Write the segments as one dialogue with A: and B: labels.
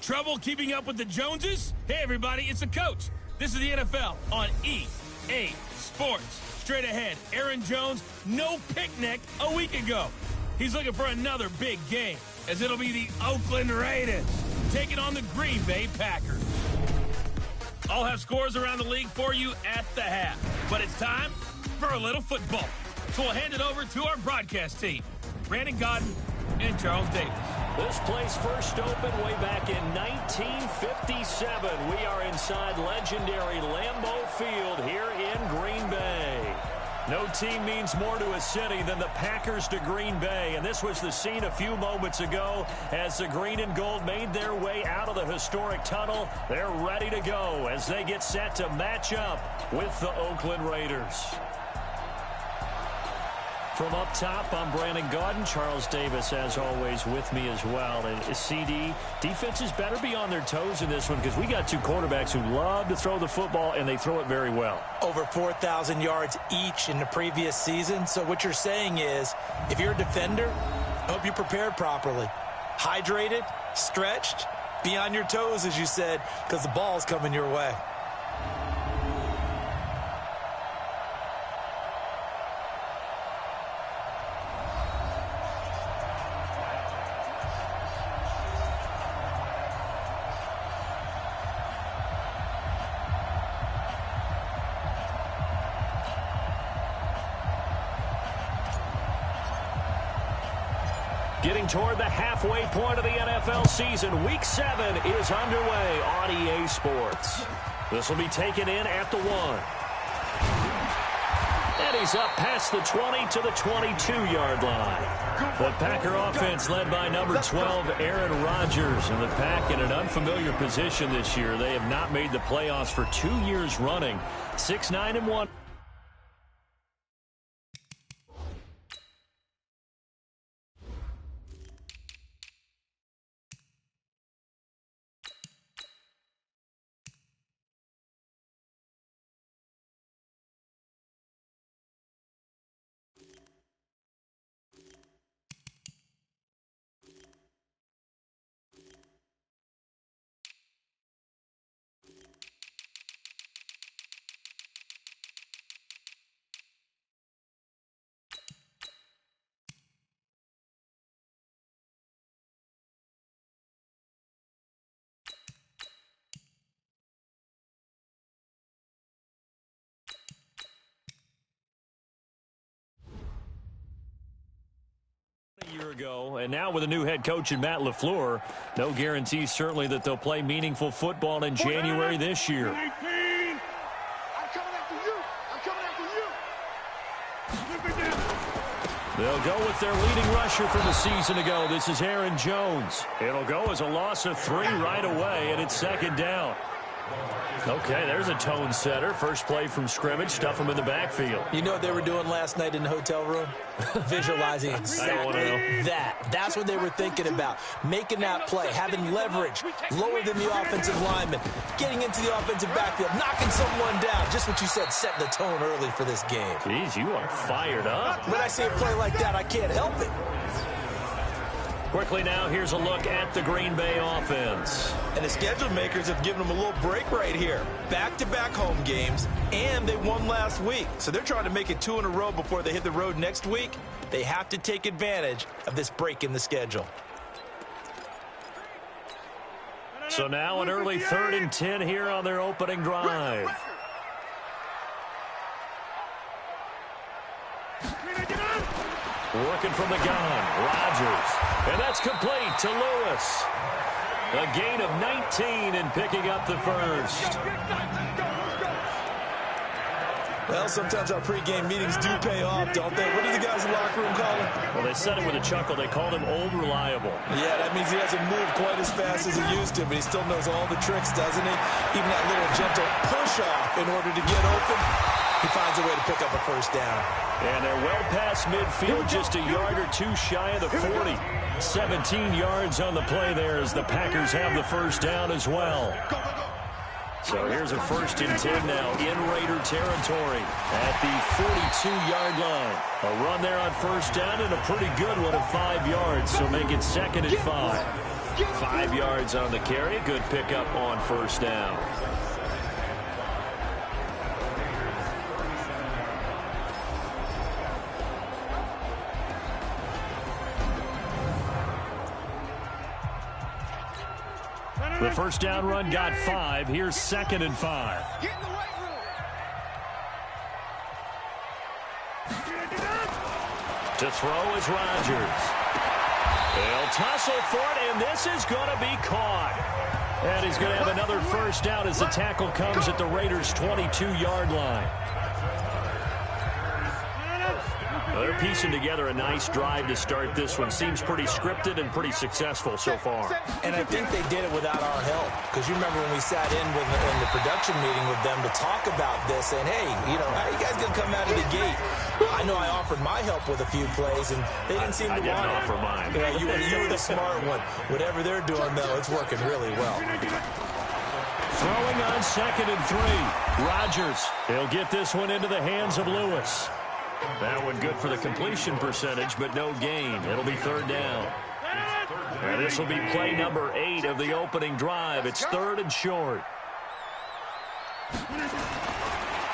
A: Trouble keeping up with the Joneses? Hey, everybody, it's the coach. This is the NFL on EA Sports. Straight ahead, Aaron Jones, no picnic a week ago. He's looking for another big game, as it'll be the Oakland Raiders taking on the Green Bay Packers. I'll have scores around the league for you at the half. But it's time for a little football. So we'll hand it over to our broadcast team, Brandon Godden and Charles Davis.
B: This place first opened way back in 1957. We are inside legendary Lambeau Field here in Green Bay. No team means more to a city than the Packers to Green Bay. And this was the scene a few moments ago as the green and gold made their way out of the historic tunnel. They're ready to go as they get set to match up with the Oakland Raiders. From up top, I'm Brandon Godden. Charles Davis, as always, with me as well. And CD, defenses better be on their toes in this one because we got two quarterbacks who love to throw the football, and they throw it very well.
C: Over 4,000 yards each in the previous season. So what you're saying is, if you're a defender, hope you prepared properly. Hydrated, stretched, be on your toes, as you said, because the ball's coming your way.
B: Getting toward the halfway point of the NFL season, Week 7 is underway on EA Sports. This will be taken in at the 1. And he's up past the 20 to the 22-yard line. The Packer offense led by number 12, Aaron Rodgers. And the Pack in an unfamiliar position this year. They have not made the playoffs for 2 years running. 6-9-1. A year ago, and now with a new head coach in Matt LaFleur, no guarantee certainly that they'll play meaningful football in January this year. They'll go with their leading rusher from a season ago. This is Aaron Jones. It'll go as a loss of 3 right away, and it's second down. Okay, there's a tone setter. First play from scrimmage, stuff them in the backfield.
C: You know what they were doing last night in the hotel room? Visualizing exactly that. That's what they were thinking about. Making that play, having leverage, lower than the offensive lineman, getting into the offensive backfield, knocking someone down. Just what you said, setting the tone early for this game.
B: Jeez, you are fired up.
C: When I see a play like that, I can't help it.
B: Quickly now, here's a look at the Green Bay offense.
C: And the schedule makers have given them a little break right here. Back-to-back home games, and they won last week. So they're trying to make it 2 in a row before they hit the road next week. They have to take advantage of this break in the schedule.
B: So now an early 3rd and 10 here on their opening drive. Working from the gun, Rodgers. And that's complete to Lewis. A gain of 19 and picking up the first.
C: Well, sometimes our pregame meetings do pay off, don't they? What do the guys in the locker room call him?
B: Well, they said it with a chuckle. They called him Old Reliable.
C: Yeah, that means he doesn't move quite as fast as he used to, but he still knows all the tricks, doesn't he? Even that little gentle push-off in order to get open. He finds a way to pick up a first down.
B: And they're well past midfield, just a yard or 2 shy of the 40. 17 yards on the play there as the Packers have the first down as well. So here's a 1st and 10 now in Raider territory at the 42-yard line. A run there on first down and a pretty good one of 5 yards, so make it 2nd and 5. 5 yards on the carry. Good pickup on first down. The first down run got 5. Here's 2nd and 5. To throw is Rodgers. They'll tussle for it, and this is going to be caught. And he's going to have another first down as the tackle comes at the Raiders' 22-yard line. They're piecing together a nice drive to start this one. Seems pretty scripted and pretty successful so far.
C: And I think they did it without our help. Because you remember when we sat in the production meeting with them to talk about this, saying, hey, how are you guys going to come out of the gate? I know I offered my help with a few plays, and they didn't seem to want it.
B: I didn't offer mine.
C: Yeah, you were the smart one. Whatever they're doing, though, it's working really well.
B: Throwing on 2nd and 3. Rodgers. He'll get this one into the hands of Lewis. That one good for the completion percentage, but no gain. It'll be 3rd down. And this will be play number 8 of the opening drive. It's 3rd and short.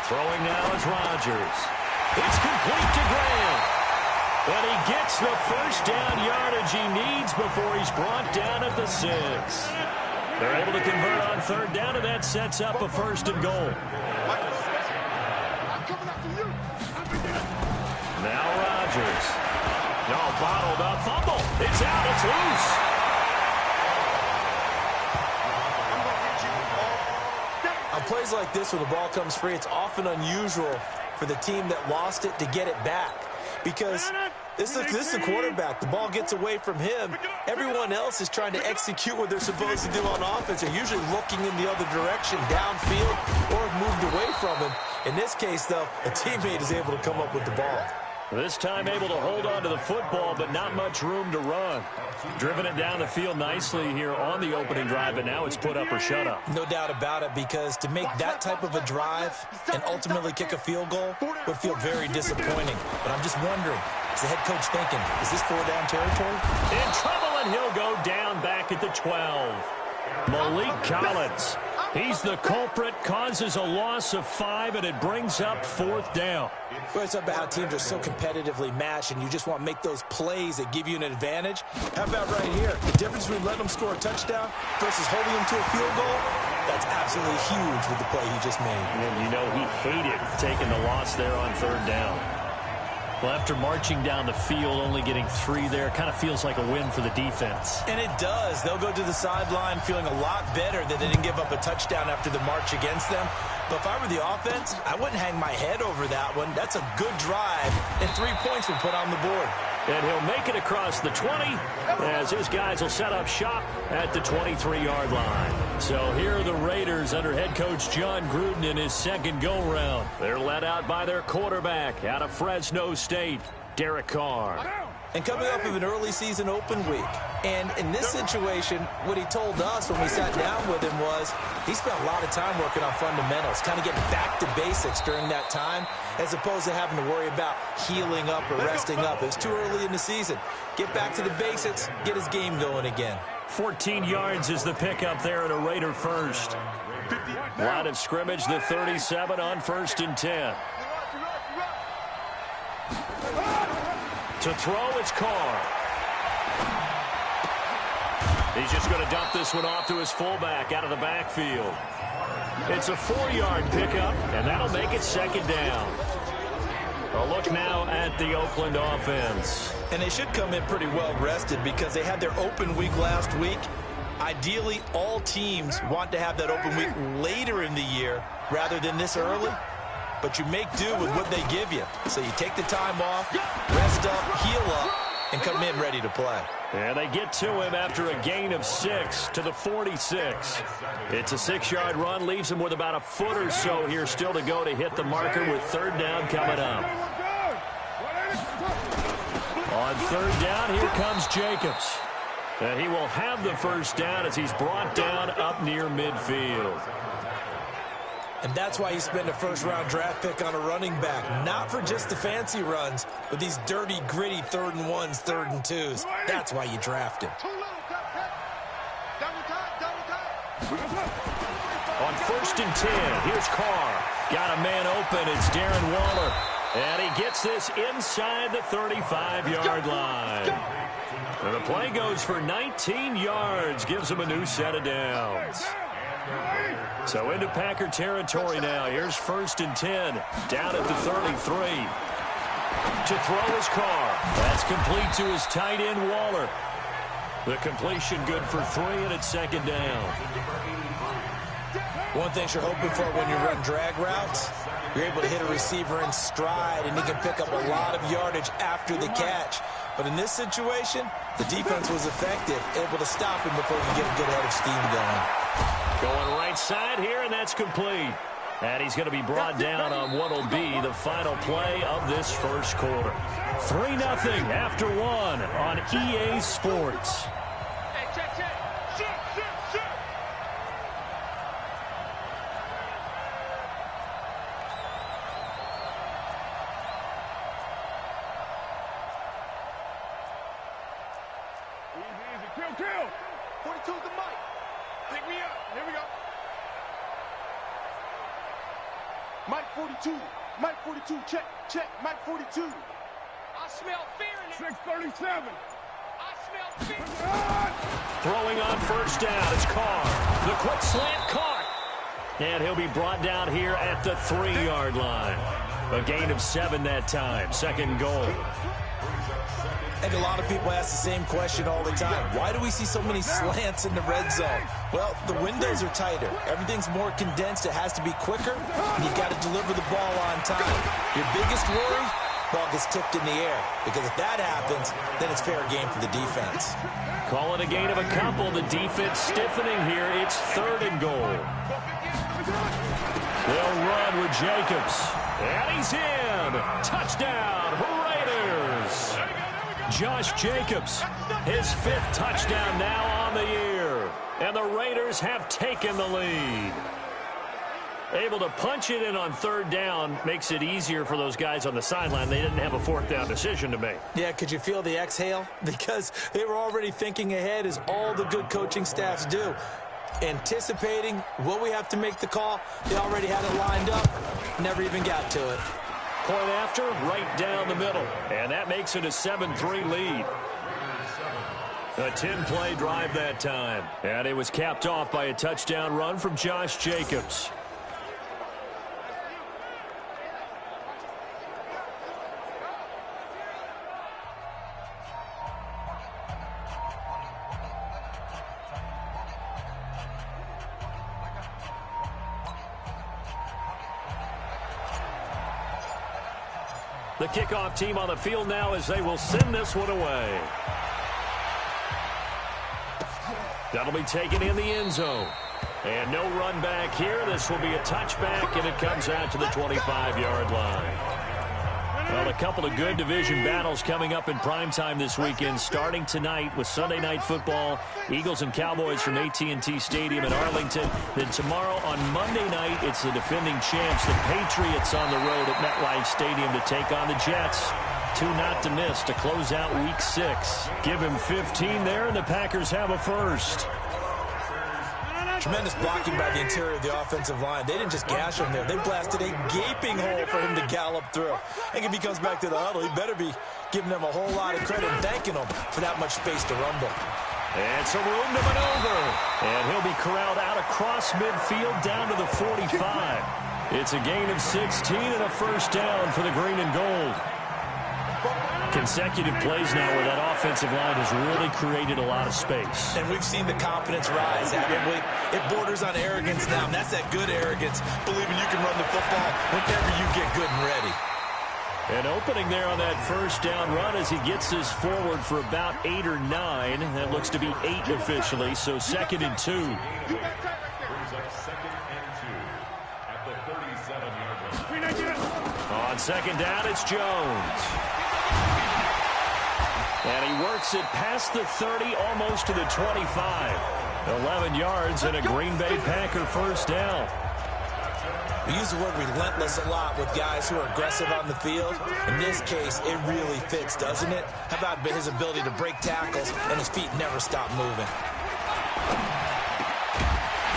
B: Throwing now is Rodgers. It's complete to Graham. And he gets the first down yardage he needs before he's brought down at the 6. They're able to convert on 3rd down, and that sets up a 1st and goal. Now Rodgers. No, bottled up. Fumble. It's out. It's loose.
C: On plays like this, when the ball comes free, it's often unusual for the team that lost it to get it back. Because this is the quarterback. The ball gets away from him. Everyone else is trying to execute what they're supposed to do on offense. They're usually looking in the other direction, downfield, or moved away from him. In this case, though, a teammate is able to come up with the ball.
B: This time able to hold on to the football, but not much room to run. Driven it down the field nicely here on the opening drive, but now it's put up or shut up.
C: No doubt about it, because to make that type of a drive and ultimately kick a field goal would feel very disappointing. But I'm just wondering, is the head coach thinking, is this 4-down territory?
B: In trouble, and he'll go down back at the 12. Malik Collins. He's the culprit, causes a loss of 5, and it brings up 4th down.
C: Well, it's about how teams are so competitively matched, and you just want to make those plays that give you an advantage. How about right here? The difference between letting them score a touchdown versus holding them to a field goal, that's absolutely huge with the play he just made.
B: And you know he hated taking the loss there on 3rd down. Well, after marching down the field, only getting 3 there, kind of feels like a win for the defense.
C: And it does. They'll go to the sideline feeling a lot better that they didn't give up a touchdown after the march against them. But if I were the offense, I wouldn't hang my head over that one. That's a good drive, and 3 points will put on the board.
B: And he'll make it across the 20 as his guys will set up shop at the 23-yard line. So here are the Raiders under head coach John Gruden in his 2nd go-round. They're led out by their quarterback out of Fresno State, Derek Carr.
C: And coming up of an early season open week. And in this situation, what he told us when we sat down with him was he spent a lot of time working on fundamentals, kind of getting back to basics during that time, as opposed to having to worry about healing up or resting up. It's too early in the season. Get back to the basics, get his game going again.
B: 14 yards is the pickup there at a Raider 1st. Line of scrimmage, the 37 on 1st and 10. To throw, it's Carr. He's just going to dump this one off to his fullback out of the backfield. It's a 4-yard pickup, and that'll make it 2nd down. A look now at the Oakland offense.
C: And they should come in pretty well rested because they had their open week last week. Ideally, all teams want to have that open week later in the year rather than this early. But you make do with what they give you. So you take the time off, rest up, heal up, and come in ready to play.
B: And they get to him after a gain of 6 to the 46. It's a 6-yard run, leaves him with about a foot or so here still to go to hit the marker with 3rd down coming up. On 3rd down, here comes Jacobs. And he will have the first down as he's brought down up near midfield.
C: And that's why you spend a 1st-round draft pick on a running back. Not for just the fancy runs, but these dirty, gritty 3rd and 1s, 3rd and 2s. That's why you draft him.
B: On 1st and 10, here's Carr. Got a man open. It's Darren Waller. And he gets this inside the 35-yard line. And the play goes for 19 yards. Gives him a new set of downs. So into Packer territory now. Here's 1st and 10. Down at the 33. To throw his Carr. That's complete to his tight end, Waller. The completion good for 3, and it's 2nd down.
C: One thing you're hoping for when you run drag routes, you're able to hit a receiver in stride, and he can pick up a lot of yardage after the catch. But in this situation, the defense was effective, able to stop him before he could get a good head of steam going.
B: Going right side here, and that's complete. And he's going to be brought down on what will be the final play of this first quarter. 3-0 after 1 on EA Sports.
D: Kill. 42's the mic. Pick me up. Here we go. Mike 42. Mike 42. Check. Mike 42. I smell fear in it. 637. I smell fear.
B: Throwing on 1st down. It's Carr. The quick slant caught. And he'll be brought down here at the 3-yard line. A gain of 7 that time. 2nd goal.
C: I think a lot of people ask the same question all the time. Why do we see so many slants in the red zone? Well, the windows are tighter. Everything's more condensed. It has to be quicker, and you've got to deliver the ball on time. Your biggest worry, ball gets tipped in the air, because if that happens, then it's fair game for the defense.
B: Call it a gain of a couple. The defense stiffening here. It's 3rd and goal. They'll run with Jacobs. And he's in. Touchdown, Raiders. Josh Jacobs, his 5th touchdown now on the year. And the Raiders have taken the lead. Able to punch it in on 3rd down makes it easier for those guys on the sideline. They didn't have a 4th down decision to make.
C: Yeah, could you feel the exhale? Because they were already thinking ahead, as all the good coaching staffs do. Anticipating, will we have to make the call? They already had it lined up. Never even got to it.
B: Point after, right down the middle. And that makes it a 7-3 lead. A 10-play drive that time. And it was capped off by a touchdown run from Josh Jacobs. The kickoff team on the field now as they will send this one away. That'll be taken in the end zone. And no run back here. This will be a touchback, and it comes out to the 25-yard line. Well, a couple of good division battles coming up in primetime this weekend, starting tonight with Sunday Night Football, Eagles and Cowboys from AT&T Stadium in Arlington. Then tomorrow on Monday night, it's the defending champs, the Patriots, on the road at MetLife Stadium to take on the Jets. 2 not to miss to close out Week 6. Give him 15 there, and the Packers have a first.
C: Tremendous blocking by the interior of the offensive line. They didn't just gash him there. They blasted a gaping hole for him to gallop through. I think if he comes back to the huddle, he better be giving them a whole lot of credit and thanking them for that much space to rumble.
B: And some room to maneuver. And he'll be corralled out across midfield down to the 45. It's a gain of 16 and a first down for the green and gold. Consecutive plays now where that offensive line has really created a lot of space.
C: And we've seen the confidence rise, haven't we? It borders on arrogance now, and that's that good arrogance, believing you can run the football whenever you get good and ready.
B: An opening there on that first down run as he gets this forward for about 8 or 9. That looks to be 8 officially, so 2nd and 2. On 2nd down, it's Jones. And he works it past the 30, almost to the 25. 11 yards and a Green Bay Packer first down.
C: We use the word relentless a lot with guys who are aggressive on the field. In this case, it really fits, doesn't it? How about his ability to break tackles and his feet never stop moving?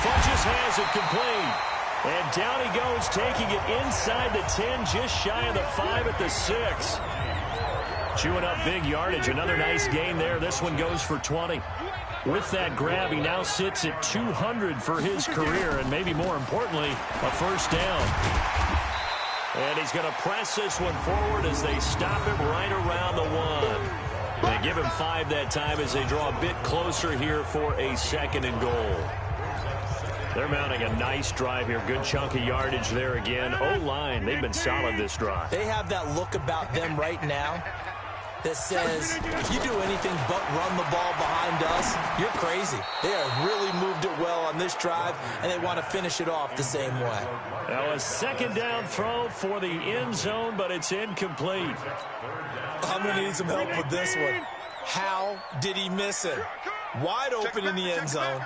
B: Funches has it complete. And down he goes, taking it inside the 10, just shy of the 5 at the 6. Chewing up big yardage. Another nice gain there. This one goes for 20. With that grab, he now sits at 200 for his career, and maybe more importantly, a first down. And he's going to press this one forward as they stop him right around the 1. They give him 5 that time as they draw a bit closer here for a 2nd and goal. They're mounting a nice drive here. Good chunk of yardage there again. O-line, they've been solid this drive.
C: They have that look about them right now that says, if you do anything but run the ball behind us, you're crazy. They have really moved it well on this drive, and they want to finish it off the same way.
B: Now a 2nd down throw for the end zone, but it's incomplete.
C: I'm going to need some help with this one. How did he miss it? Wide open in the end zone.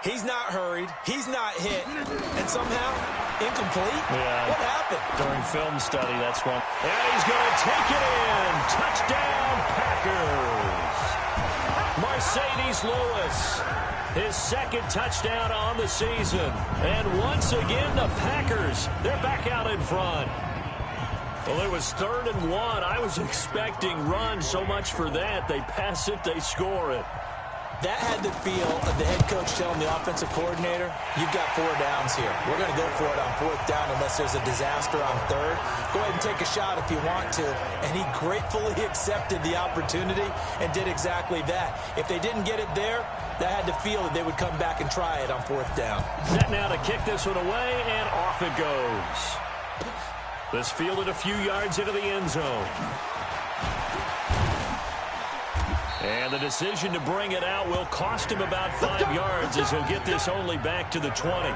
C: He's not hurried. He's not hit. And somehow, incomplete?
B: Yeah.
C: What happened?
B: During film study, that's one. And he's going to take it in. Touchdown, Packers. Mercedes Lewis, his 2nd touchdown on the season. And once again, the Packers, they're back out in front. Well, it was 3rd and 1. I was expecting run, so much for that. They pass it, they score it.
C: That had the feel of the head coach telling the offensive coordinator, you've got 4 downs here. We're going to go for it on 4th down unless there's a disaster on 3rd. Go ahead and take a shot if you want to. And he gratefully accepted the opportunity and did exactly that. If they didn't get it there, that had the feel that they would come back and try it on 4th down.
B: Set now to kick this one away, and off it goes. This fielded a few yards into the end zone. And the decision to bring it out will cost him about 5 yards as he'll get this only back to the 20.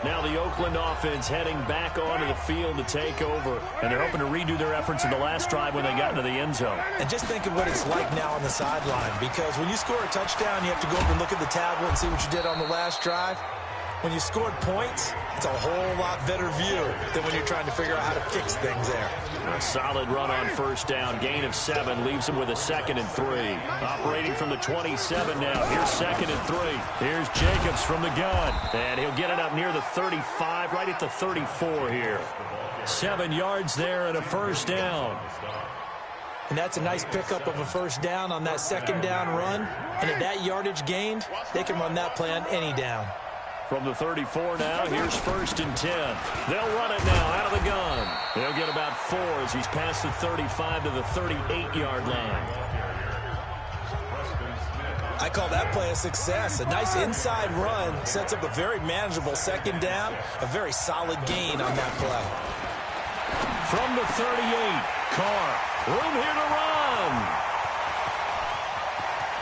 B: Now the Oakland offense heading back onto the field to take over. And they're hoping to redo their efforts in the last drive when they got into the end zone.
C: And just think of what it's like now on the sideline. Because when you score a touchdown, you have to go over and look at the tablet and see what you did on the last drive. When you scored points, it's a whole lot better view than when you're trying to figure out how to fix things there.
B: A solid run on first down. Gain of 7 leaves him with a 2nd and 3. Operating from the 27 now. Here's 2nd and 3. Here's Jacobs from the gun. And he'll get it up near the 35, right at the 34 here. 7 yards there and a first down.
C: And that's a nice pickup of a first down on that 2nd down run. And at that yardage gained, they can run that play on any down.
B: From the 34 now, here's 1st and 10. They'll run it now out of the gun. They'll get about 4 as he's past the 35 to the 38-yard line.
C: I call that play a success. A nice inside run sets up a very manageable 2nd down, a very solid gain on that play.
B: From the 38, Carr, room here to run.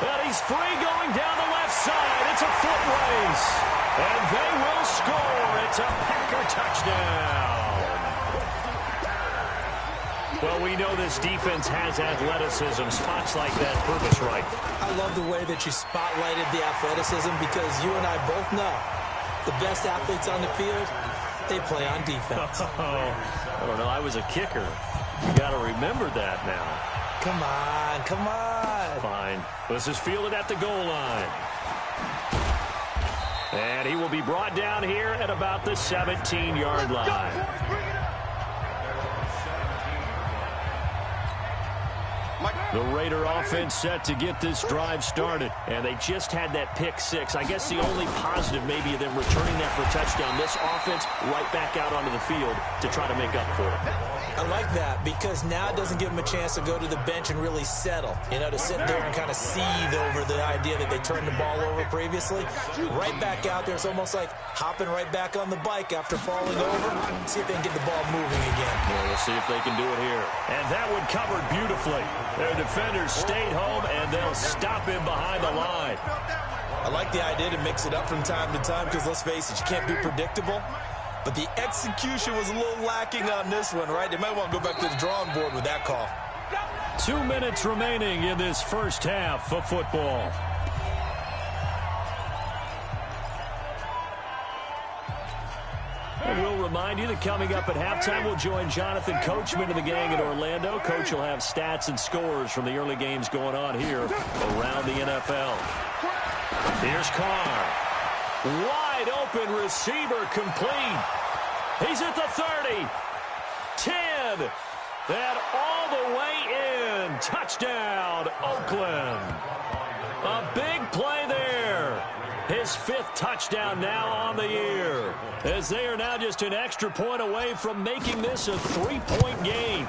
B: And he's free going down the left side. It's a foot race. And they will score. It's a Packer touchdown. Well, we know this defense has athleticism. Spots like that prove us right.
C: I love the way that you spotlighted the athleticism because you and I both know the best athletes on the field, they play on defense.
B: I don't know. I was a kicker. You got to remember that now.
C: Come on, come on.
B: Fine. This is fielded at the goal line. And he will be brought down here at about the 17-yard line. The Raider offense set to get this drive started. And they just had that pick 6. I guess the only positive maybe of them returning that for a touchdown. This offense right back out onto the field to try to make up for it.
C: I like that because now it doesn't give them a chance to go to the bench and really settle. You know, to sit there and kind of seethe over the idea that they turned the ball over previously. Right back out there. It's almost like hopping right back on the bike after falling over. See if they can get the ball moving again.
B: Yeah, we'll see if they can do it here. And that one covered beautifully. Their defenders stayed home, and they'll stop him behind the line.
C: I like the idea to mix it up from time to time because, let's face it, you can't be predictable. But the execution was a little lacking on this one, right? They might want to go back to the drawing board with that call.
B: 2 minutes remaining in this first half of football. And we'll remind you that coming up at halftime, we'll join Jonathan Coachman of the gang in Orlando. Coach will have stats and scores from the early games going on here around the NFL. Here's Carr. Wide open receiver complete. He's at the 30. 10. And all the way in. Touchdown, Oakland. A big play there. His 5th touchdown now on the year, as they are now just an extra point away from making this a 3-point game.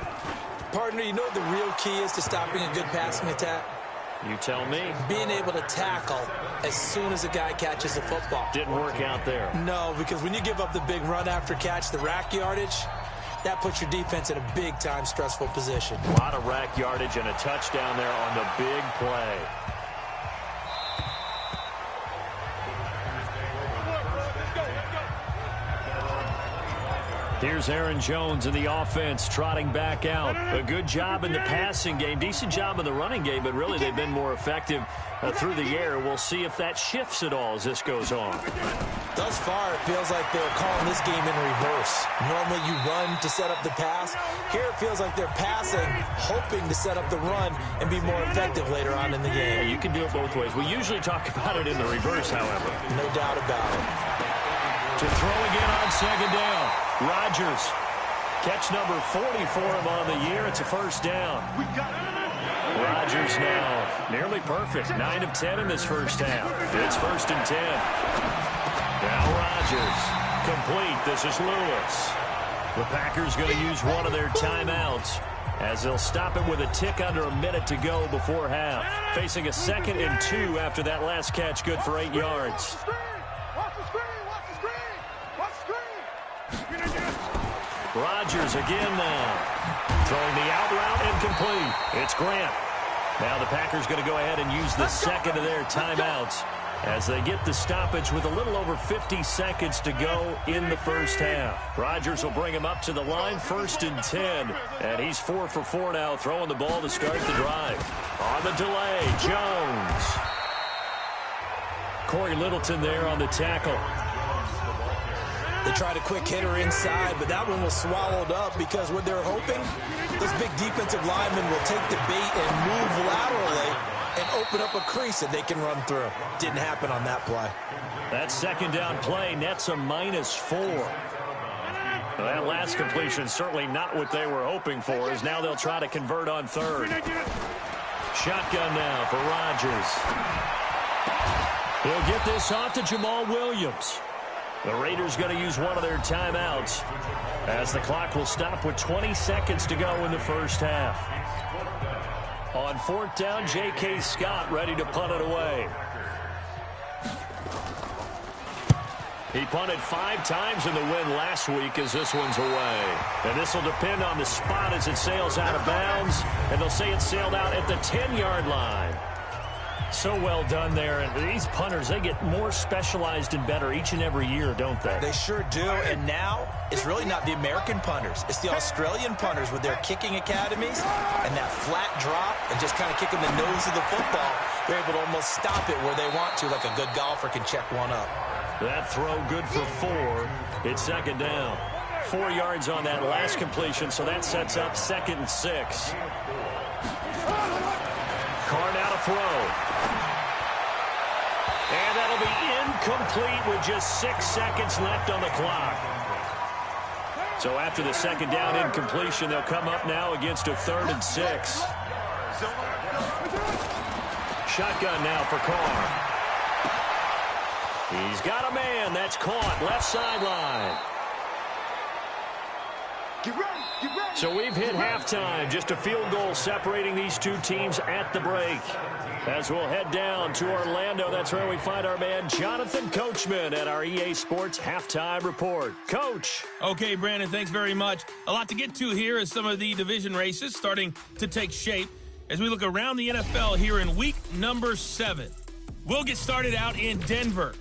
C: Partner, you know what the real key is to stopping a good passing attack?
B: You tell me.
C: Being able to tackle as soon as a guy catches the football.
B: Didn't work out there.
C: No, because when you give up the big run after catch, the rack yardage, that puts your defense in a big-time stressful position.
B: A lot of rack yardage and a touchdown there on the big play. Here's Aaron Jones in the offense, trotting back out. A good job in the passing game, decent job in the running game, but really they've been more effective through the air. We'll see if that shifts at all as this goes on.
C: Thus far, it feels like they're calling this game in reverse. Normally you run to set up the pass. Here it feels like they're passing, hoping to set up the run and be more effective later on in the game.
B: Yeah, you can do it both ways. We usually talk about it in the reverse, however.
C: No doubt about it.
B: To throw again on second down. Rodgers. Catch number 40 for him on the year. It's a first down. Rodgers now nearly perfect. 9 of 10 in this first half. It's 1st and 10. Now Rodgers. Complete. This is Lewis. The Packers going to use one of their timeouts as they'll stop it with a tick under a minute to go before half. Facing a 2nd and 2 after that last catch. Good for 8 yards. Rodgers again now. Throwing the out route incomplete. It's Grant. Now the Packers going to go ahead and use the 2nd of their timeouts as they get the stoppage with a little over 50 seconds to go in the first half. Rodgers will bring him up to the line, 1st and 10. And he's 4 for 4 now, throwing the ball to start the drive. On the delay, Jones. Corey Littleton there on the tackle.
C: They tried a quick hitter inside, but that one was swallowed up because what they're hoping, this big defensive lineman will take the bait and move laterally and open up a crease that they can run through. Didn't happen on that play.
B: That 2nd down play nets a -4. That last completion certainly not what they were hoping for, as now they'll try to convert on 3rd. Shotgun now for Rodgers. He'll get this off to Jamal Williams. The Raiders going to use one of their timeouts as the clock will stop with 20 seconds to go in the first half. On 4th down, J.K. Scott ready to punt it away. He punted 5 times in the win last week as this one's away. And this will depend on the spot as it sails out of bounds. And they'll say it sailed out at the 10-yard line. So well done there. And these punters, they get more specialized and better each and every year, don't they?
C: They sure do. And now it's really not the American punters. It's the Australian punters with their kicking academies and that flat drop and just kind of kicking the nose of the football. They're able to almost stop it where they want to, like a good golfer can check one up.
B: That throw good for 4. It's 2nd down. 4 yards on that last completion, so that sets up 2nd and 6. Carr now to throw. And that'll be incomplete with just 6 seconds left on the clock. So after the 2nd down incompletion, they'll come up now against a 3rd and 6. Shotgun now for Carr. He's got a man. That's caught. Left sideline. So we've hit halftime. Just a field goal separating these two teams at the break. As we'll head down to Orlando, that's where we find our man Jonathan Coachman at our EA Sports Halftime Report. Coach.
A: Okay, Brandon, thanks very much. A lot to get to here as some of the division races starting to take shape as we look around the NFL here in week number 7. We'll get started out in Denver.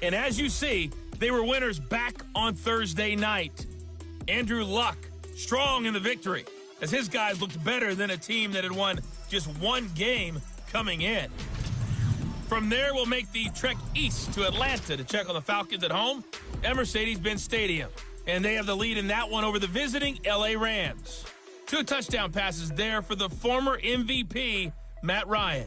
A: And as you see, they were winners back on Thursday night. Andrew Luck, strong in the victory, as his guys looked better than a team that had won just one game coming in. From there, we'll make the trek east to Atlanta to check on the Falcons at home at Mercedes-Benz Stadium. And they have the lead in that one over the visiting L.A. Rams. 2 touchdown passes there for the former MVP, Matt Ryan.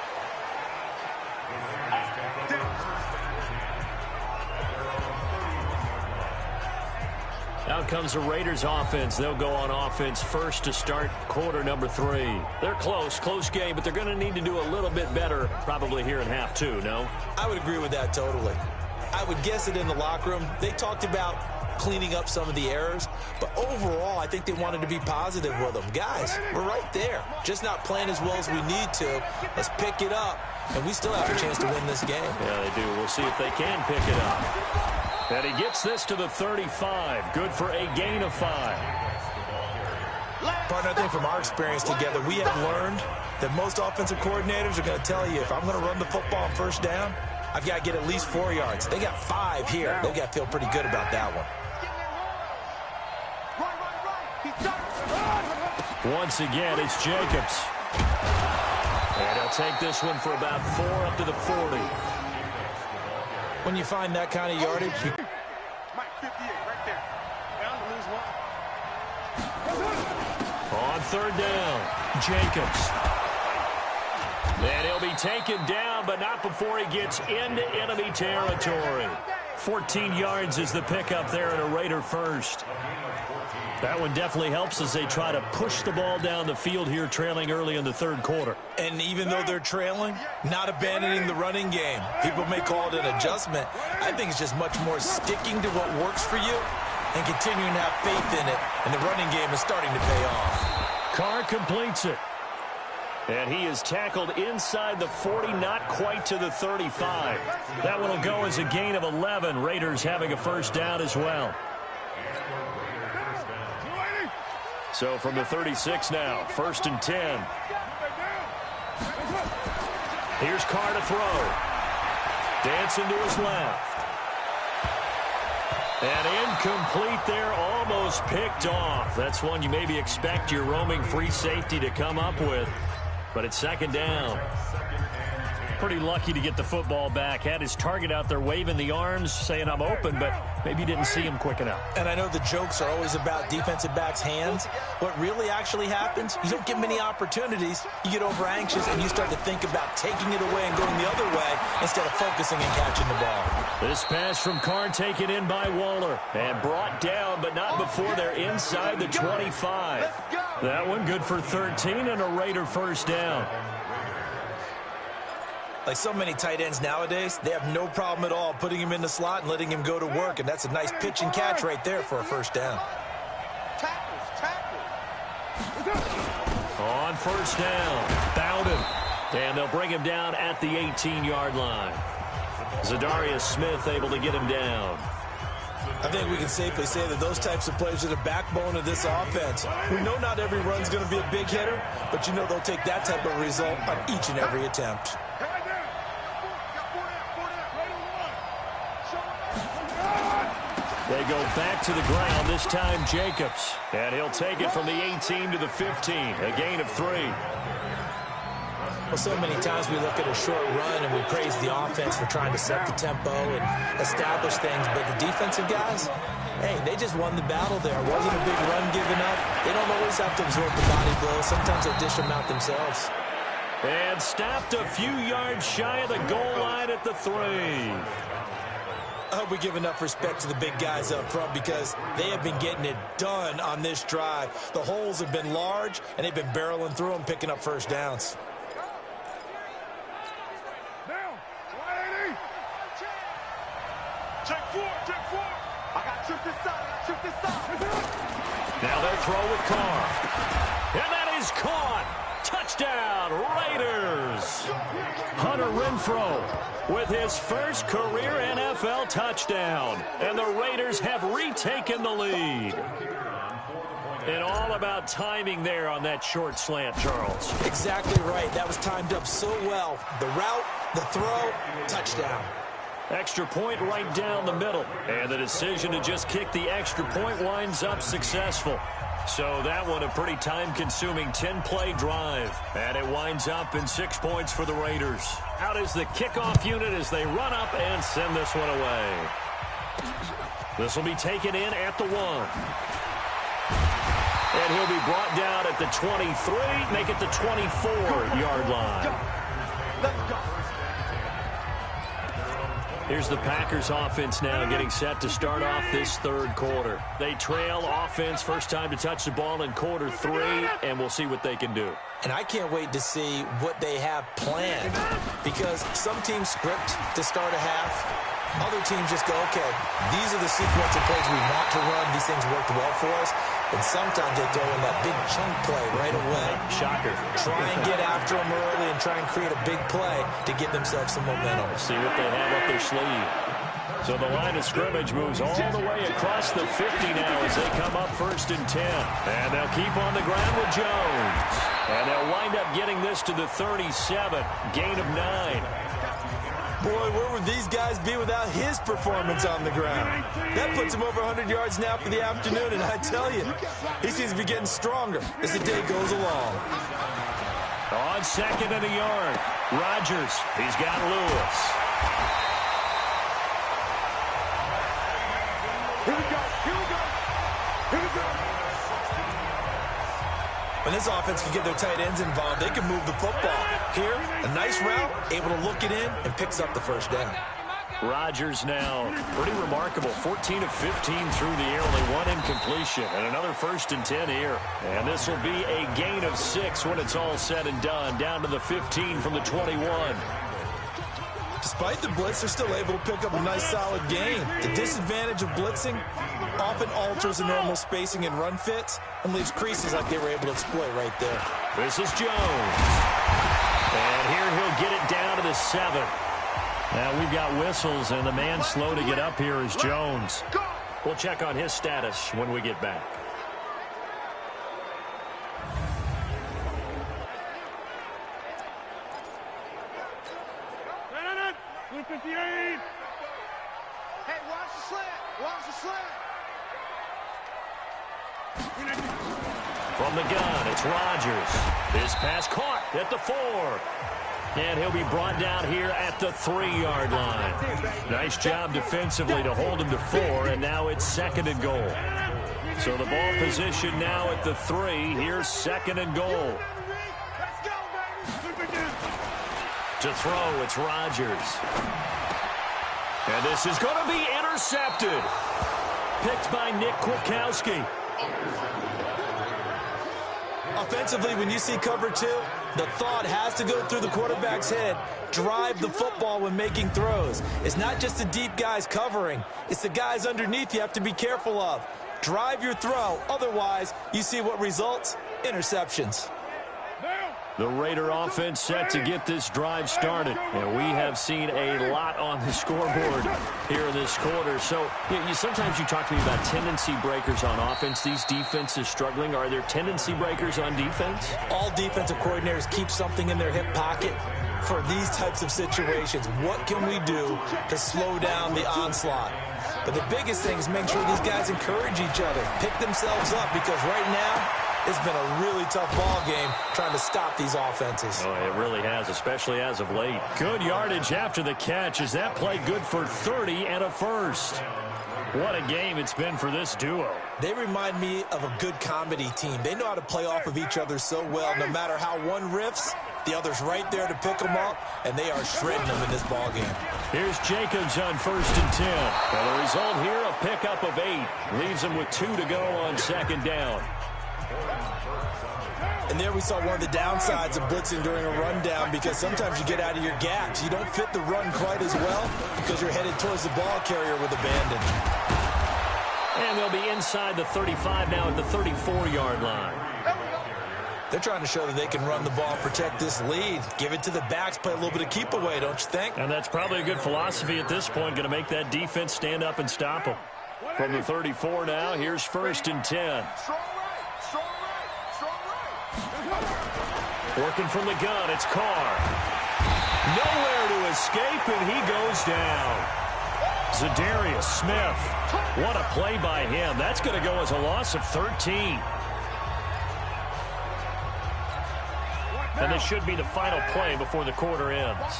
B: Out comes the Raiders offense. They'll go on offense first to start quarter number 3. They're close game, but they're going to need to do a little bit better probably here in half 2, no?
C: I would agree with that totally. I would guess it in the locker room. They talked about cleaning up some of the errors, but overall, I think they wanted to be positive with them. Guys, we're right there. Just not playing as well as we need to. Let's pick it up, and we still have a chance to win this game.
B: Yeah, they do. We'll see if they can pick it up. And he gets this to the 35. Good for a gain of 5.
C: Partner, I think from our experience together, we have learned that most offensive coordinators are going to tell you, if I'm going to run the football on first down, I've got to get at least 4 yards. They got 5 here. They've got to feel pretty good about that one.
B: Once again, it's Jacobs. And he'll take this one for about 4 up to the 40.
C: When you find that kind of yardage, you...
D: Mike 58 right there. Down to lose 1.
B: On third down, Jacobs. And he'll be taken down, but not before he gets into enemy territory. 14 yards is the pickup there in a Raider first. That one definitely helps as they try to push the ball down the field here, trailing early in the third quarter.
C: And even though they're trailing, not abandoning the running game. People may call it an adjustment. I think it's just much more sticking to what works for you and continuing to have faith in it. And the running game is starting to pay off.
B: Carr completes it. And he is tackled inside the 40, not quite to the 35. That one will go as a gain of 11. Raiders having a first down as well. So from the 36 now, 1st and 10. Here's Carr to throw. Dancing to his left. And incomplete there, almost picked off. That's one you maybe expect your roaming free safety to come up with. But it's 2nd down. Pretty lucky to get the football back. Had his target out there waving the arms, saying I'm open, but maybe didn't see him quick enough.
C: And I know the jokes are always about defensive backs' hands. What really actually happens, you don't get many opportunities. You get over anxious and you start to think about taking it away and going the other way instead of focusing and catching the ball.
B: This pass from Carr taken in by Waller and brought down, but not before they're inside the 25. That one good for 13 and a Raider first down.
C: Like so many tight ends nowadays, they have no problem at all putting him in the slot and letting him go to work, and that's a nice pitch and catch right there for a first down.
B: On first down, Bowden, and they'll bring him down at the 18-yard line. Zadarius Smith able to get him down.
C: I think we can safely say that those types of plays are the backbone of this offense. We know not every run's going to be a big hitter, but you know they'll take that type of result on each and every attempt.
B: They go back to the ground, this time Jacobs. And he'll take it from the 18 to the 15, a gain of 3.
C: Well, so many times we look at a short run and we praise the offense for trying to set the tempo and establish things, but the defensive guys, hey, they just won the battle there. It wasn't a big run given up. They don't always have to absorb the body blows. Sometimes they dish them out themselves.
B: And stopped a few yards shy of the goal line at the 3.
C: I hope we give enough respect to the big guys up front because they have been getting it done on this drive. The holes have been large, and they've been barreling through them, picking up first downs.
D: Down. 180. Check 4. I got tripped this side.
B: Now they'll throw with Carr. And that is caught. Touchdown, Raiders. Hunter Renfrow with his first career NFL touchdown. And the Raiders have retaken the lead. And all about timing there on that short slant, Charles.
C: Exactly right. That was timed up so well. The route, the throw, touchdown.
B: Extra point right down the middle. And the decision to just kick the extra point winds up successful. So that one a pretty time-consuming 10-play drive. And it winds up in 6 points for the Raiders. Out is the kickoff unit as they run up and send this one away. This will be taken in at the 1. And he'll be brought down at the 23, make it the 24-yard line.
D: Let's go.
B: Here's the Packers offense now getting set to start off this third quarter. They trail offense, first time to touch the ball in quarter 3, and we'll see what they can do.
C: And I can't wait to see what they have planned, because some teams script to start a half. Other teams just go, okay, these are the sequence of plays we want to run. These things worked well for us. And sometimes they throw in that big chunk play right away.
B: Shocker.
C: Try and get after them early and try and create a big play to give themselves some momentum.
B: See what they have up their sleeve. So the line of scrimmage moves all the way across the 50 now as they come up 1st and 10. And they'll keep on the ground with Jones. And they'll wind up getting this to the 37. Gain of 9.
C: Boy, where would these guys be without his performance on the ground? That puts him over 100 yards now for the afternoon, and I tell you, he seems to be getting stronger as the day goes along.
B: On 2nd and a yard, Rodgers, he's got Lewis.
D: Here we go, here we go, here we go.
C: When this offense can get their tight ends involved, they can move the football. Here, a nice route, able to look it in, and picks up the first down.
B: Rodgers now, pretty remarkable, 14 of 15 through the air, only 1 incompletion, and another 1st and 10 here. And this will be a gain of 6 when it's all said and done, down to the 15 from the 21.
C: Despite the blitz, they're still able to pick up a nice solid gain. The disadvantage of blitzing often alters the normal spacing and run fits and leaves creases like they were able to exploit right there.
B: This is Jones. And here he'll get it down to the 7. Now we've got whistles, and the man slow to get up here is Jones. We'll check on his status when we get back.
D: Hey, watch the slant. Watch the slant.
B: From the gun, it's Rodgers. This pass caught at the 4. And he'll be brought down here at the 3-yard line. Nice job defensively to hold him to 4, and now it's 2nd and goal. So the ball position now at the 3. Here's 2nd and goal. To throw, it's Rodgers. And this is going to be intercepted. Picked by Nick Kwiatkowski.
C: Offensively, when you see cover 2, the thought has to go through the quarterback's head. Drive the football when making throws. It's not just the deep guys covering. It's the guys underneath you have to be careful of. Drive your throw. Otherwise, you see what results? Interceptions.
B: The Raider offense set to get this drive started. And we have seen a lot on the scoreboard here in this quarter. So sometimes you talk to me about tendency breakers on offense. These defenses struggling. Are there tendency breakers on defense?
C: All defensive coordinators keep something in their hip pocket for these types of situations. What can we do to slow down the onslaught? But the biggest thing is make sure these guys encourage each other, pick themselves up, because right now, it's been a really tough ball game trying to stop these offenses.
B: Oh, it really has, especially as of late. Good yardage after the catch. Is that play good for 30 and a first? What a game it's been for this duo.
C: They remind me of a good comedy team. They know how to play off of each other so well. No matter how one riffs, the other's right there to pick them up, and they are shredding them in this ball game.
B: Here's Jacobs on 1st and 10. Well, the result here, a pickup of 8. Leaves them with 2 to go on 2nd down.
C: And there we saw one of the downsides of blitzing during a rundown, because sometimes you get out of your gaps. You don't fit the run quite as well because you're headed towards the ball carrier with abandon.
B: And they'll be inside the 35 now at the 34-yard line.
C: They're trying to show that they can run the ball, protect this lead. Give it to the backs, play a little bit of keep away, don't you think?
B: And that's probably a good philosophy at this point, going to make that defense stand up and stop them. From the 34 now, here's 1st and 10. Working from the gun, it's Carr. Nowhere to escape, and he goes down. Zadarius Smith. What a play by him. That's going to go as a loss of 13. And this should be the final play before the quarter ends.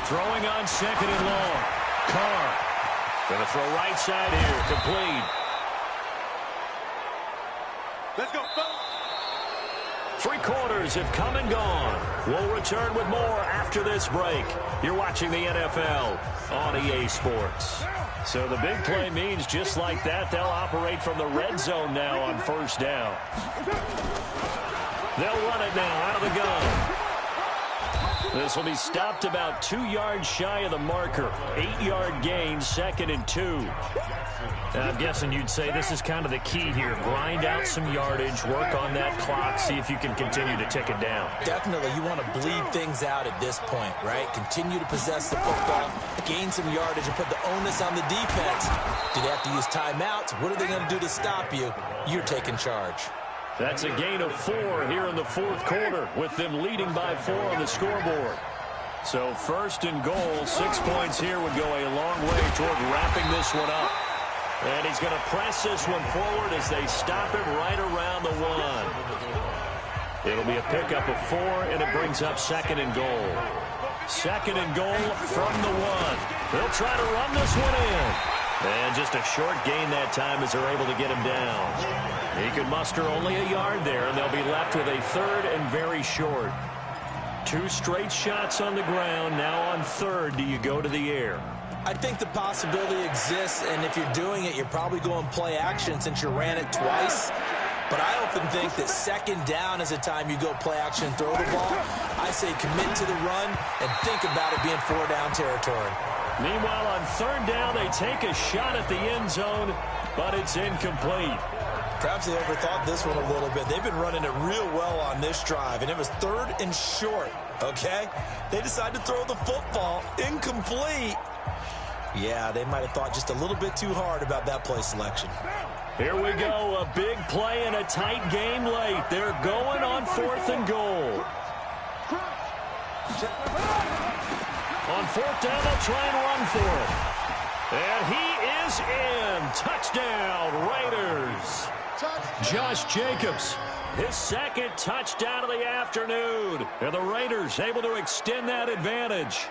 B: Throwing on 2nd and long. Carr. Going to throw right side here. Complete.
D: Let's go,
B: Three quarters have come and gone. We'll return with more after this break. You're watching the NFL on EA Sports. So the big play means just like that, they'll operate from the red zone now on first down. They'll run it now out of the gun. This will be stopped about 2 yards shy of the marker. 8-yard gain, 2nd and 2.
E: I'm guessing you'd say this is kind of the key here. Grind out some yardage, work on that clock, see if you can continue to tick it down.
C: Definitely, you want to bleed things out at this point, right? Continue to possess the football, gain some yardage, and put the onus on the defense. Do they have to use timeouts? What are they going to do to stop you? You're taking charge.
B: That's a gain of 4 here in the fourth quarter, with them leading by 4 on the scoreboard. So 1st and goal, 6 points here would go a long way toward wrapping this one up. And he's going to press this one forward as they stop him right around the 1. It'll be a pickup of 4, and it brings up 2nd and goal. 2nd and goal from the 1. They'll try to run this one in. And just a short gain that time as they're able to get him down. He could muster only a yard there, and they'll be left with a 3rd and very short. 2 straight shots on the ground. Now on 3rd, do you go to the air?
C: I think the possibility exists, and if you're doing it, you're probably going play action since you ran it twice. But I often think that 2nd down is a time you go play action and throw the ball. I say commit to the run and think about it being 4-down territory.
B: Meanwhile, on 3rd down, they take a shot at the end zone, but it's incomplete.
C: Perhaps they overthought this one a little bit. They've been running it real well on this drive, and it was 3rd and short, okay? They decided to throw the football incomplete. Yeah, they might have thought just a little bit too hard about that play selection.
B: Here we go, a big play and a tight game late. They're going on 4th and goal. On 4th down, they'll try and run for it. And he is in. Touchdown, Raiders. Josh Jacobs, his 2nd touchdown of the afternoon. And the Raiders able to extend that advantage.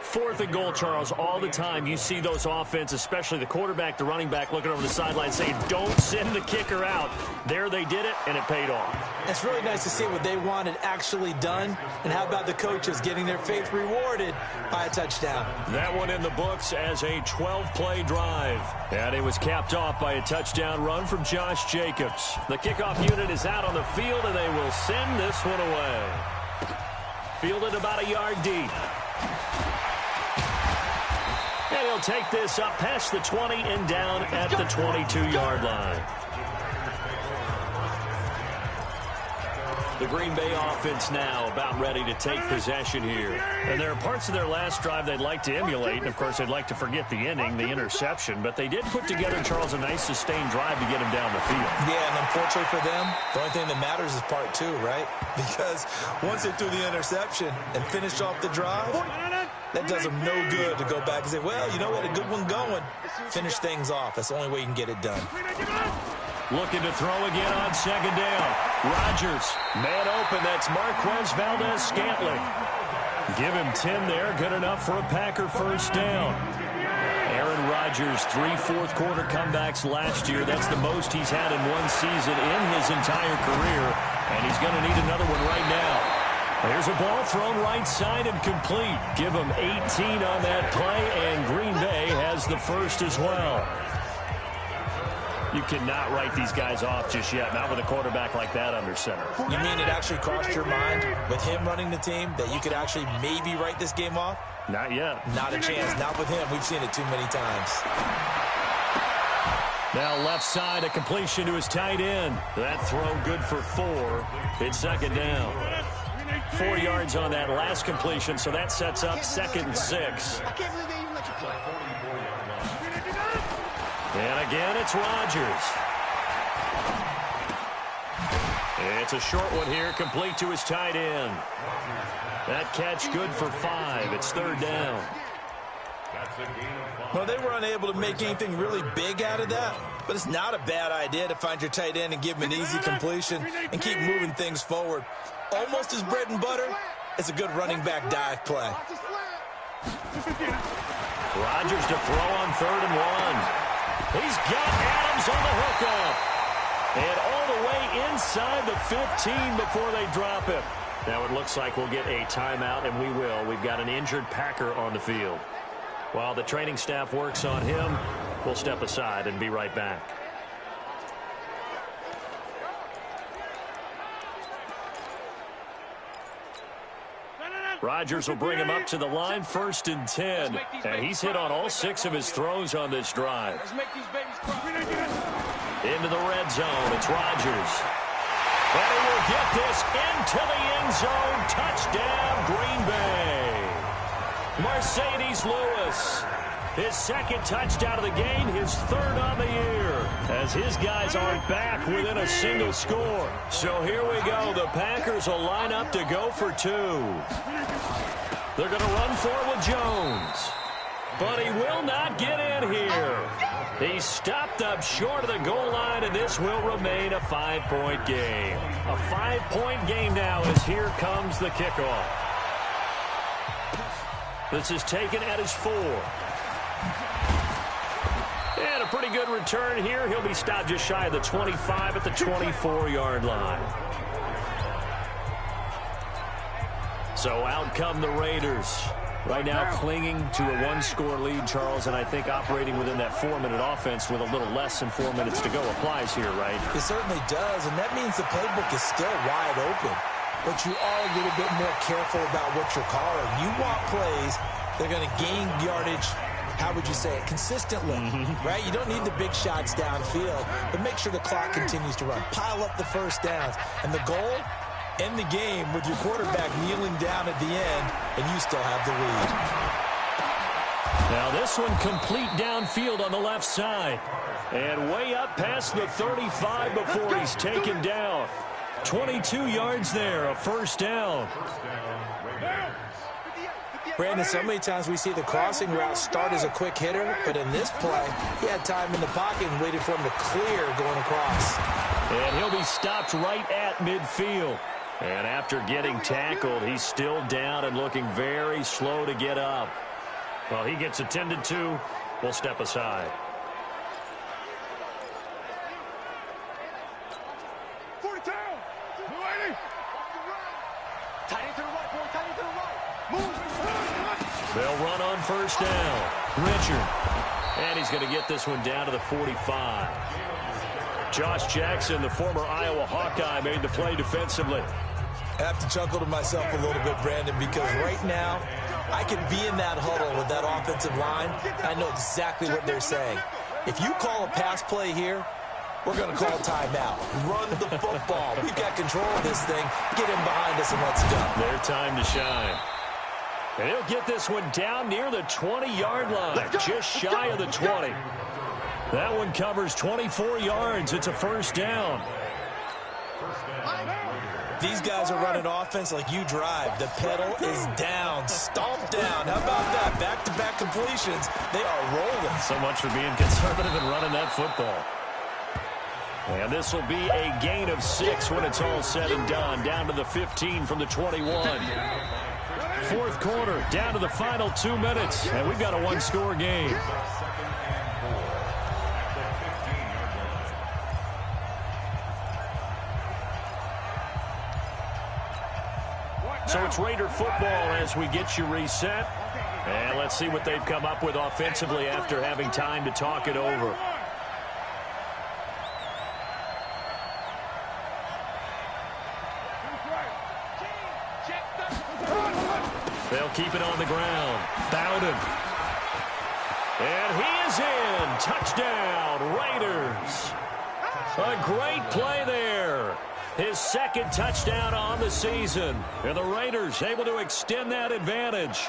B: 4th and goal, Charles, all the time you see those offenses, especially the quarterback, the running back, looking over the sideline saying, don't send the kicker out. There they did it, and it paid off.
C: It's really nice to see what they wanted actually done. And how about the coaches getting their faith rewarded by a touchdown?
B: That one in the books as a 12-play drive. And it was capped off by a touchdown run from Josh Jacobs. The kickoff unit is out on the field, and they will send this one away. Fielded about a yard deep. And he'll take this up past the 20 and down at the 22-yard line. The Green Bay offense now about ready to take possession here. And there are parts of their last drive they'd like to emulate. And, of course, they'd like to forget the inning, the interception. But they did put together, Charles, a nice sustained drive to get him down the field.
C: Yeah, and unfortunately for them, the only thing that matters is part 2, right? Because once they threw the interception and finished off the drive, that does them no good to go back and say, well, you know what, a good one going. Finish things off. That's the only way you can get it done.
B: Looking to throw again on 2nd down. Rodgers, man open. That's Marquez Valdez-Scantling. Give him 10 there. Good enough for a Packer first down. Aaron Rodgers, 3 fourth-quarter comebacks last year. That's the most he's had in one season in his entire career. And he's going to need another one right now. There's a ball thrown right side and complete. Give him 18 on that play, and Green Bay has the first as well. You cannot write these guys off just yet, not with a quarterback like that under center.
C: You mean it actually crossed your mind with him running the team that you could actually maybe write this game off?
B: Not yet.
C: Not a chance. Not with him. We've seen it too many times.
B: Now left side, a completion to his tight end. That throw good for 4. It's 2nd down. 4 yards on that last completion, so that sets up 2nd and 6. And again, it's Rodgers. It's a short one here, complete to his tight end. That catch good for 5. It's 3rd down.
C: Well, they were unable to make anything really big out of that, but it's not a bad idea to find your tight end and give him an easy completion and keep moving things forward. Almost as bread and butter, it's a good running back dive play.
B: Rodgers to throw on 3rd and 1. He's got Adams on the hookup. And all the way inside the 15 before they drop him. Now it looks like we'll get a timeout, and we will. We've got an injured Packer on the field. While the training staff works on him, we'll step aside and be right back. Rodgers will bring him up to the line, 1st and 10. And he's hit on all 6 of his throws on this drive. Into the red zone, it's Rodgers. And he will get this into the end zone. Touchdown, Green Bay. Mercedes Lewis. His 2nd touchdown of the game, his 3rd on the year, as his guys aren't back within a single score. So here we go. The Packers will line up to go for 2. They're going to run for it with Jones. But he will not get in here. He's stopped up short of the goal line, and this will remain a 5-point game. A 5-point game now as here comes the kickoff. This is taken at his 4. And a pretty good return here. He'll be stopped just shy of the 25 at the 24-yard line. So out come the Raiders. Right now clinging to a 1-score lead, Charles, and I think operating within that 4-minute offense with a little less than 4 minutes to go applies here, right?
C: It certainly does, and that means the playbook is still wide open. But you are a little bit more careful about what you're calling. You want plays that are going to gain yardage, how would you say it, consistently, right? You don't need the big shots downfield, but make sure the clock continues to run. Pile up the first downs. And the goal, end the game with your quarterback kneeling down at the end, and you still have the lead.
B: Now this one complete downfield on the left side. And way up past the 35 before he's taken down. 22 yards there, a 1st down.
C: Brandon, so many times we see the crossing route start as a quick hitter, but in this play, he had time in the pocket and waited for him to clear going across.
B: And he'll be stopped right at midfield. And after getting tackled, he's still down and looking very slow to get up. Well, he gets attended to. We'll step aside. They'll run on 1st down. Richard. And he's going to get this one down to the 45. Josh Jackson, the former Iowa Hawkeye, made the play defensively.
C: I have to chuckle to myself a little bit, Brandon, because right now I can be in that huddle with that offensive line. I know exactly what they're saying. If you call a pass play here, we're going to call timeout. Run the football. We've got control of this thing. Get him behind us and let's go.
B: Their time to shine. And he'll get this one down near the 20-yard line, just shy of the 20. That one covers 24 yards. It's a 1st down.
C: These guys are running offense like you drive. The pedal is down, stomped down. How about that? Back-to-back completions. They are rolling.
B: So much for being conservative and running that football. And this will be a gain of 6 when it's all said and done. Down to the 15 from the 21. 4th quarter, down to the final 2 minutes. And we've got a 1-score game. So it's Raider football as we get you reset. And let's see what they've come up with offensively after having time to talk it over. They'll keep it on the ground. Bowden. And he is in. Touchdown, Raiders. A great play there. His 2nd touchdown on the season. And the Raiders able to extend that advantage.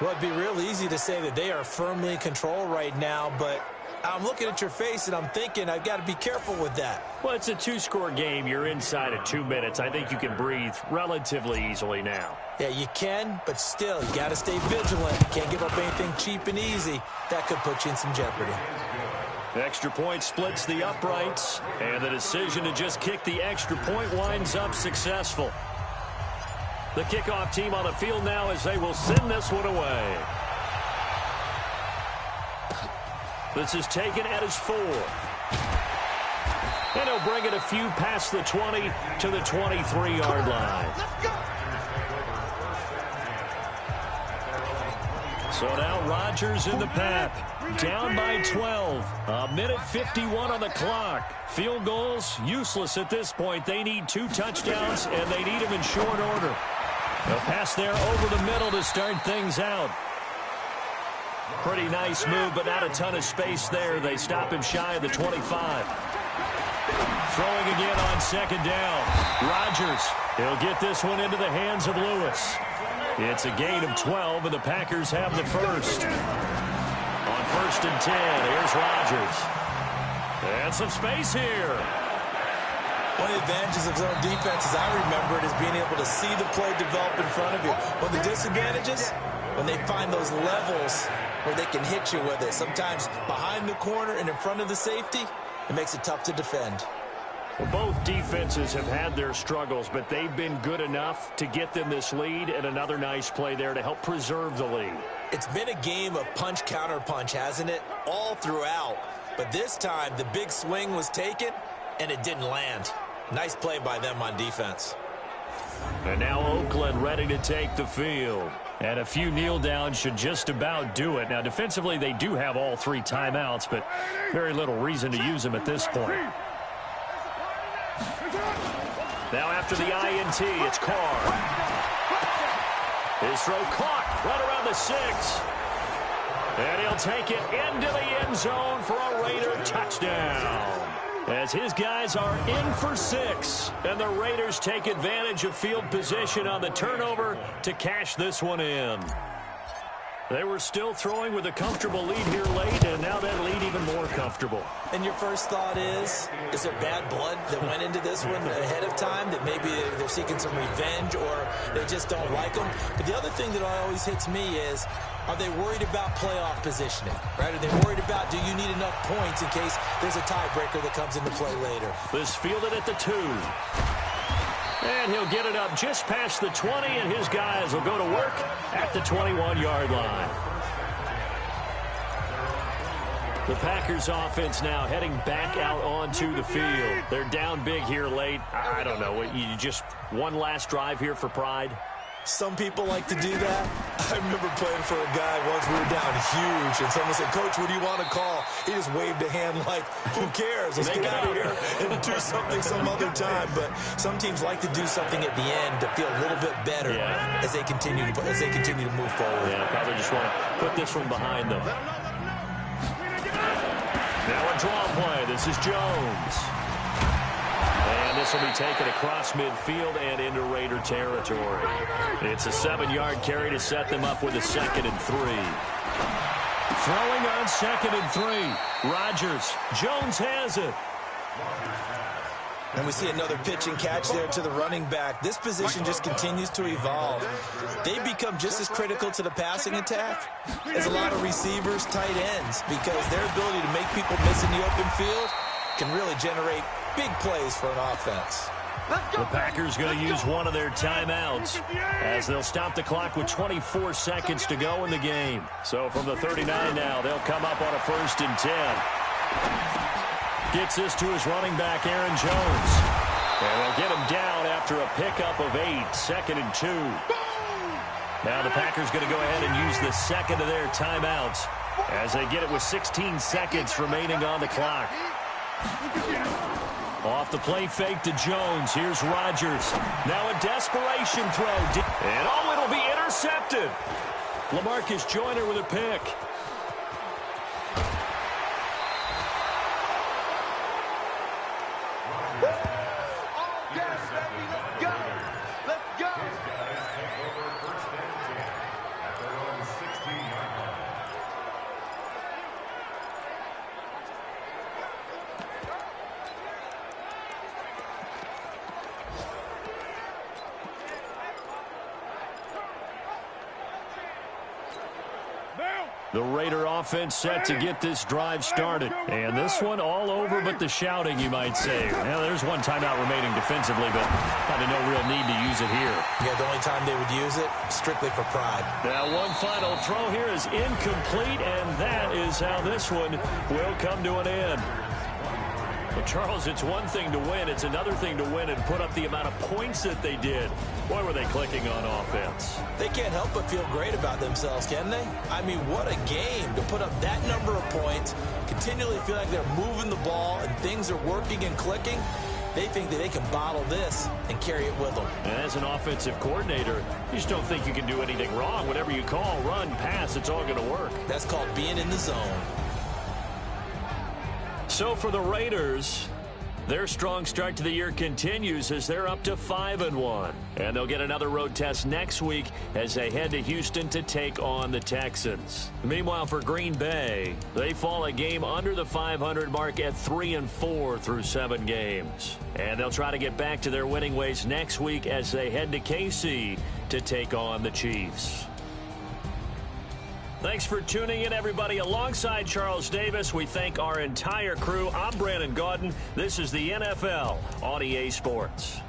C: Well, it'd be real easy to say that they are firmly in control right now, but I'm looking at your face and I'm thinking I've got to be careful with that.
B: Well, it's a 2-score game. You're inside of 2 minutes. I think you can breathe relatively easily now.
C: Yeah, you can, but still, you got to stay vigilant. Can't give up anything cheap and easy. That could put you in some jeopardy.
B: The extra point splits the uprights, and the decision to just kick the extra point winds up successful. The kickoff team on the field now as they will send this one away. This is taken at his 4. And he'll bring it a few past the 20 to the 23-yard line. So now Rodgers in the pack, down by 12. A minute 51 on the clock. Field goals, useless at this point. They need 2 touchdowns, and they need them in short order. A pass there over the middle to start things out. Pretty nice move, but not a ton of space there. They stop him shy of the 25. Throwing again on second down. Rodgers, he'll get this one into the hands of Lewis. It's a gain of 12, and the Packers have the first. On 1st and 10, here's Rodgers. And some space here.
C: One of the advantages of zone defense, as I remember it, is being able to see the play develop in front of you. One of the disadvantages, when they find those levels where they can hit you with it. Sometimes behind the corner and in front of the safety, it makes it tough to defend.
B: Well, both defenses have had their struggles, but they've been good enough to get them this lead, and another nice play there to help preserve the lead.
C: It's been a game of punch-counter-punch, hasn't it? All throughout. But this time, the big swing was taken, and it didn't land. Nice play by them on defense.
B: And now Oakland ready to take the field. And a few kneel downs should just about do it. Now, defensively, they do have all 3 timeouts, but very little reason to use them at this point. Now after the INT, it's Carr. His throw caught right around the 6. And he'll take it into the end zone for a Raider touchdown. As his guys are in for 6. And the Raiders take advantage of field position on the turnover to cash this one in. They were still throwing with a comfortable lead here late, and now that lead even more comfortable.
C: And your first thought is there bad blood that went into this one ahead of time, that maybe they're seeking some revenge or they just don't like them? But the other thing that always hits me is, are they worried about playoff positioning, right? Are they worried about, do you need enough points in case there's a tiebreaker that comes into play later?
B: This fielded at the 2. And he'll get it up just past the 20, and his guys will go to work at the 21-yard line. The Packers offense now heading back out onto the field. They're down big here late. I don't know. You just one last drive here for pride?
C: Some people like to do that. I remember playing for a guy once. We were down huge, and someone said, "Coach, what do you want to call?" He just waved a hand like, "Who cares? Let's get out of here and do something some other time." But some teams like to do something at the end to feel a little bit better as they continue to move forward.
B: Yeah, probably just want to put this one behind them. Now a draw play. This is Jones. And this will be taken across midfield and into Raider territory. It's a 7-yard carry to set them up with a 2nd and 3. Throwing on 2nd and 3. Rodgers. Jones has it.
C: And we see another pitch and catch there to the running back. This position just continues to evolve. They become just as critical to the passing attack as a lot of receivers, tight ends, because their ability to make people miss in the open field can really generate big plays for an offense.
B: The Packers going to use one of their timeouts as they'll stop the clock with 24 seconds to go in the game. So from the 39 now, they'll come up on a 1st and 10. Gets this to his running back, Aaron Jones. And they'll get him down after a pickup of 8, 2nd and 2. Now the Packers going to go ahead and use the 2nd of their timeouts as they get it with 16 seconds remaining on the clock. Off the play fake to Jones. Here's Rodgers. Now a desperation throw. And it'll be intercepted. LaMarcus Joyner with a pick. The Raider offense set to get this drive started. And this one all over but the shouting, you might say. Now, there's one timeout remaining defensively, but probably no real need to use it here.
C: Yeah, the only time they would use it, strictly for pride.
B: Now, one final throw here is incomplete, and that is how this one will come to an end. Well, Charles, it's one thing to win. It's another thing to win and put up the amount of points that they did. Boy, were they clicking on offense.
C: They can't help but feel great about themselves, can they? I mean, what a game to put up that number of points, continually feel like they're moving the ball and things are working and clicking. They think that they can bottle this and carry it with them.
B: And as an offensive coordinator, you just don't think you can do anything wrong. Whatever you call, run, pass, it's all going to work.
C: That's called being in the zone.
B: So for the Raiders, their strong start to the year continues as they're up to 5-1. And they'll get another road test next week as they head to Houston to take on the Texans. Meanwhile, for Green Bay, they fall a game under the 500 mark at 3-4 through 7 games. And they'll try to get back to their winning ways next week as they head to KC to take on the Chiefs. Thanks for tuning in, everybody. Alongside Charles Davis, we thank our entire crew. I'm Brandon Gaudin. This is the NFL on EA Sports.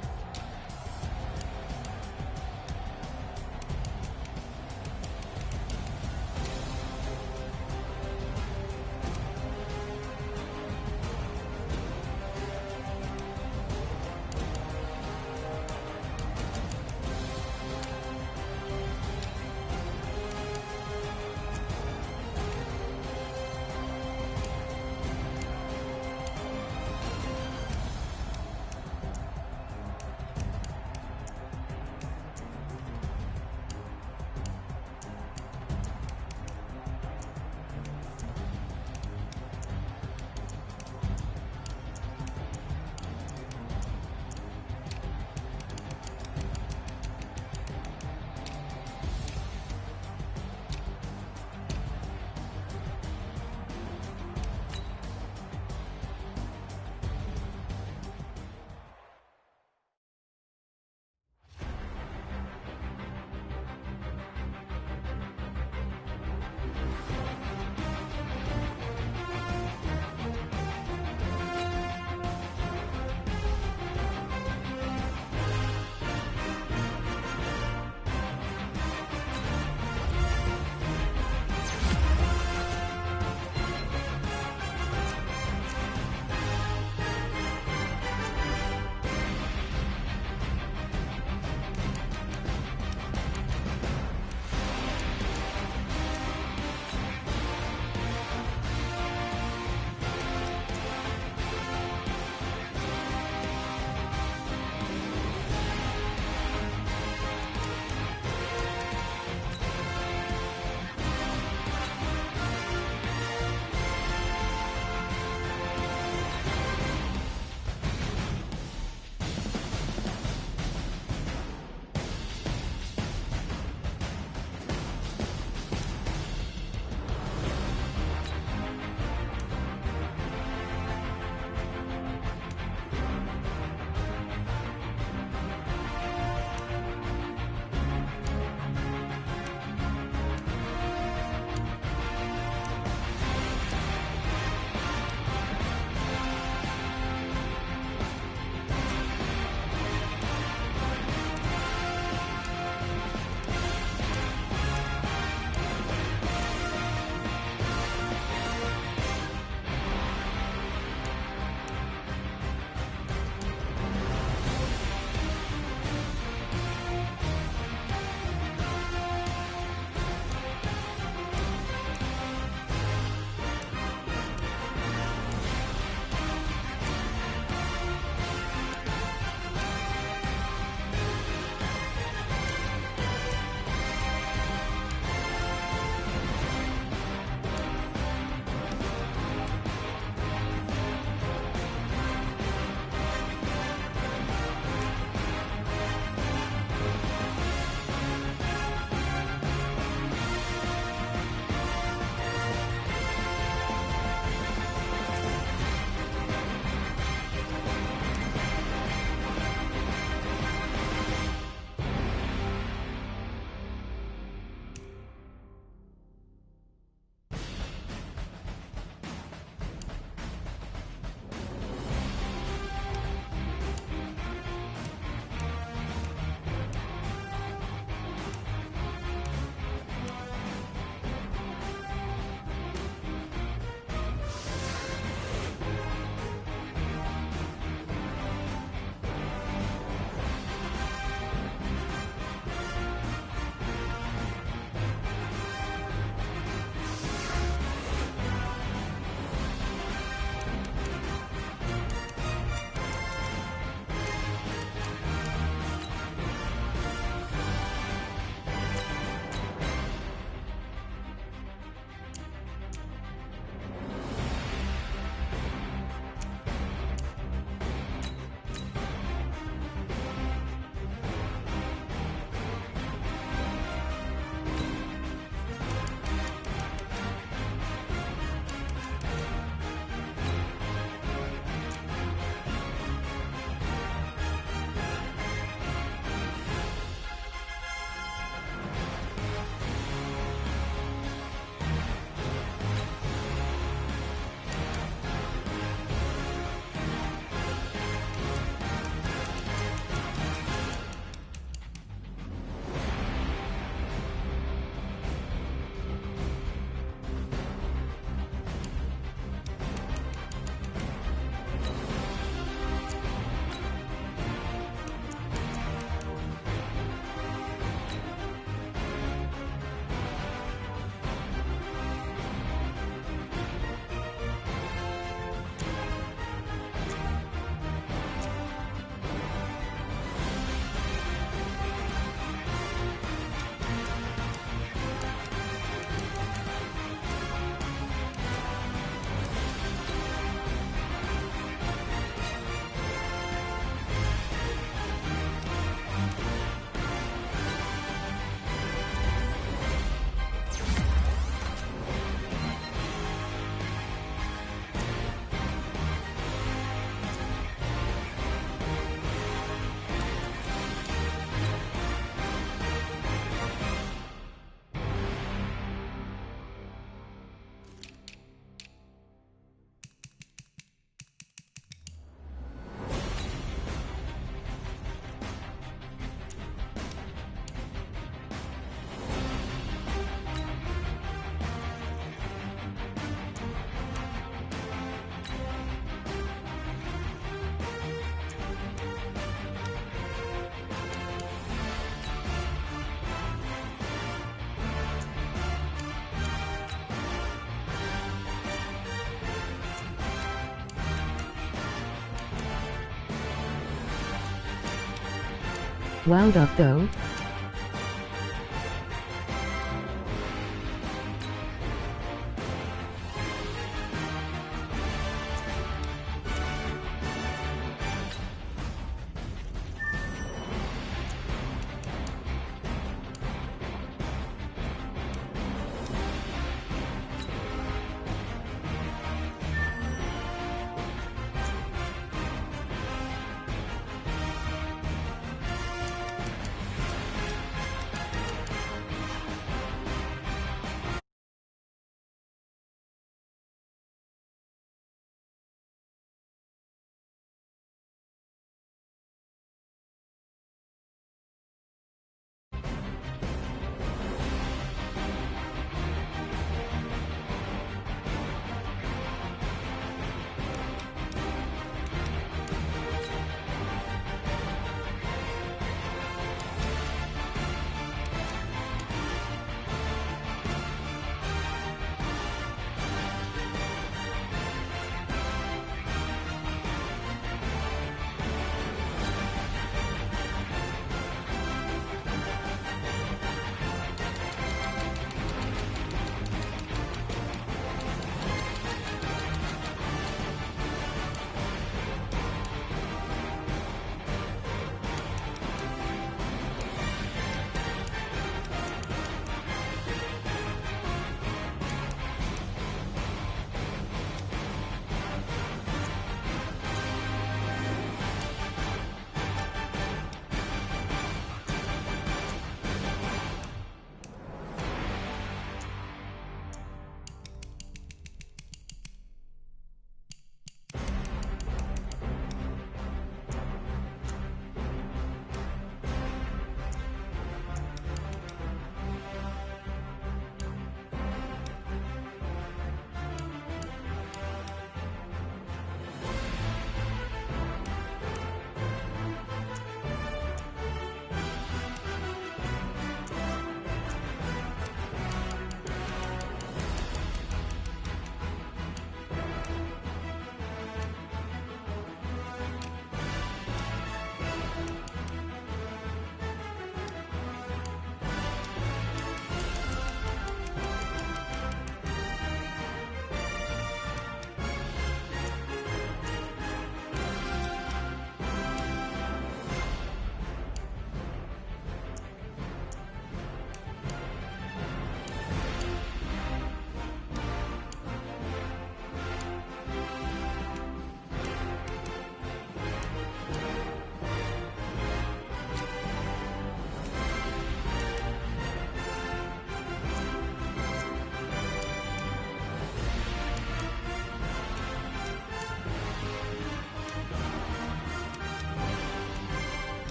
F: Wound up though?